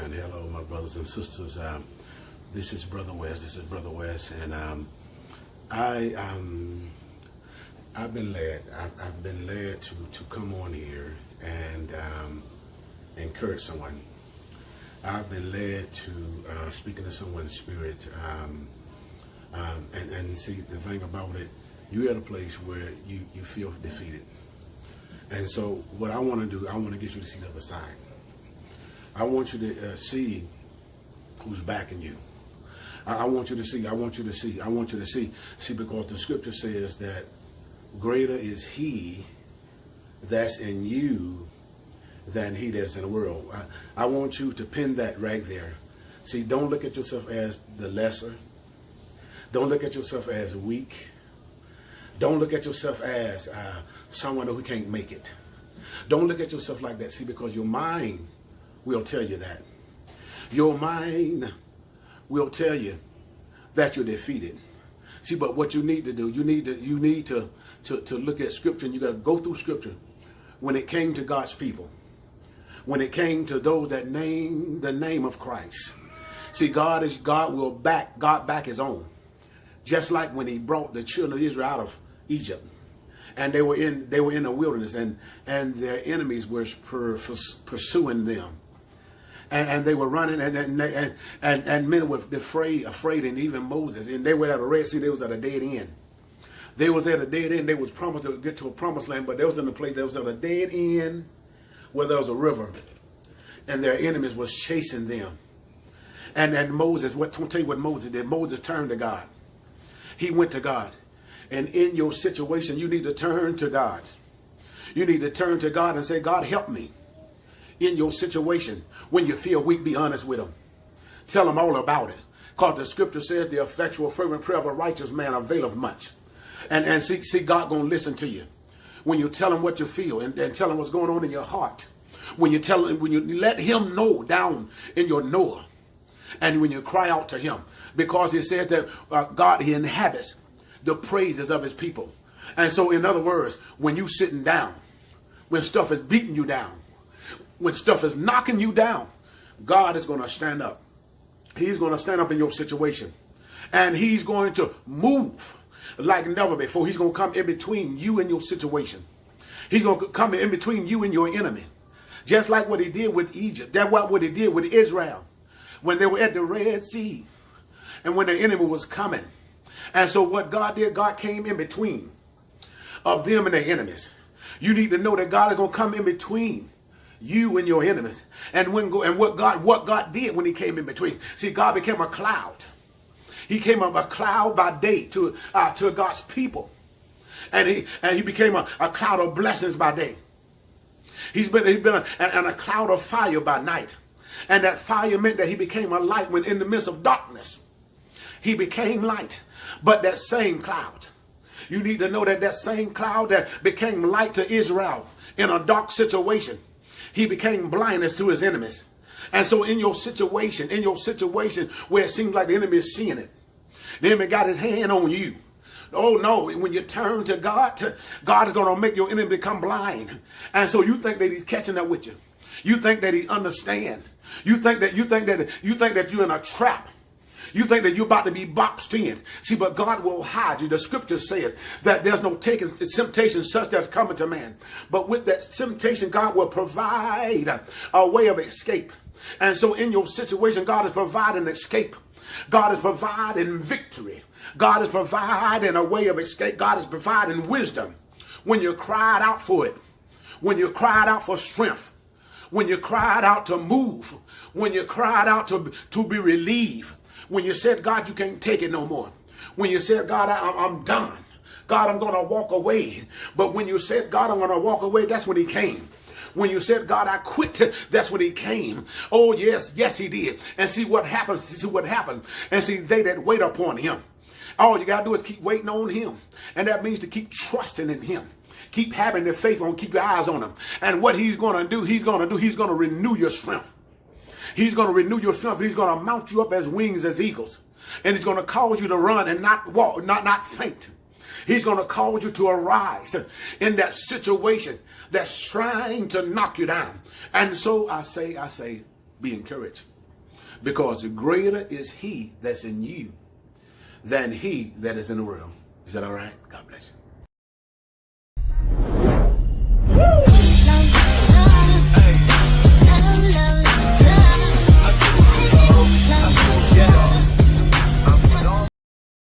And hello, my brothers and sisters. This is Brother West. And I've been led. I've been led to come on here and encourage someone. I've been led to speak into someone's spirit. And see, the thing about it, you're at a place where you feel defeated. And so what I want to do, I want to get you to see the other side. I want you to see who's backing you. I want you to see. See, because the scripture says that greater is he that's in you than he that's in the world. I want you to pin that right there. See, don't look at yourself as the lesser. Don't look at yourself as weak. Don't look at yourself as someone who can't make it. Don't look at yourself like that. See, because your mind will tell you that. Your mind will tell you that you're defeated. See, but what you need to do, you need to look at scripture, and you got to go through scripture. When it came to God's people, when it came to those that name the name of Christ, see, God will back his own. Just like when he brought the children of Israel out of Egypt, and they were in the wilderness, and their enemies were pursuing them. And they were running, and men were afraid, and even Moses. And they were at a Red Sea. They was at a dead end. They was at a dead end. They was promised to get to a promised land, but they was in a place that was at a dead end where there was a river, and their enemies was chasing them. And Moses, I'll tell you what Moses did. Moses turned to God. He went to God. And in your situation, you need to turn to God. You need to turn to God and say, God, help me. In your situation, when you feel weak, be honest with him. Tell him all about it. Because the scripture says the effectual fervent prayer of a righteous man availeth much. And see God gonna listen to you. When you tell him what you feel and tell him what's going on in your heart. When you let him know down in your knower. And when you cry out to him. Because he said that God, he inhabits the praises of his people. And so in other words, when you sitting down, when stuff is beating you down, when stuff is knocking you down, God is going to stand up. He's going to stand up in your situation. And he's going to move like never before. He's going to come in between you and your situation. He's going to come in between you and your enemy. Just like what he did with Egypt. That's what he did with Israel. When they were at the Red Sea. And when the enemy was coming. And so what God did, God came in between of them and their enemies. You need to know that God is going to come in between you and your enemies. And what God did when he came in between. See, God became a cloud. He came up a cloud by day to God's people. And he became a cloud of blessings by day. He's been a cloud of fire by night. And that fire meant that he became a light when in the midst of darkness. He became light. But that same cloud, you need to know that same cloud that became light to Israel in a dark situation, he became blindness to his enemies. And so in your situation where it seems like the enemy is seeing it, the enemy got his hand on you. Oh no, when you turn to God, God is going to make your enemy become blind. And so you think that he's catching up with you. You think that he understands. You think that you're in a trap. You think that you're about to be boxed in. See, but God will hide you. The scripture says that there's no temptation such that's coming to man. But with that temptation, God will provide a way of escape. And so in your situation, God is providing escape. God is providing victory. God is providing a way of escape. God is providing wisdom. When you cried out for it, when you cried out for strength, when you cried out to move, when you cried out to be relieved, when you said, God, you can't take it no more. When you said, God, I'm done. God, I'm going to walk away. But when you said, God, I'm going to walk away, that's when he came. When you said, God, I quit, that's when he came. Oh, yes, he did. And see what happens. See what happened. And see, they that wait upon him. All you got to do is keep waiting on him. And that means to keep trusting in him. Keep having the faith on, keep your eyes on him. And what he's going to do, he's going to renew your strength. He's going to renew your strength. He's going to mount you up as wings as eagles. And he's going to cause you to run and not walk, not faint. He's going to cause you to arise in that situation that's trying to knock you down. And so I say, be encouraged. because greater is he that's in you than he that is in the world. Is that all right? God bless you.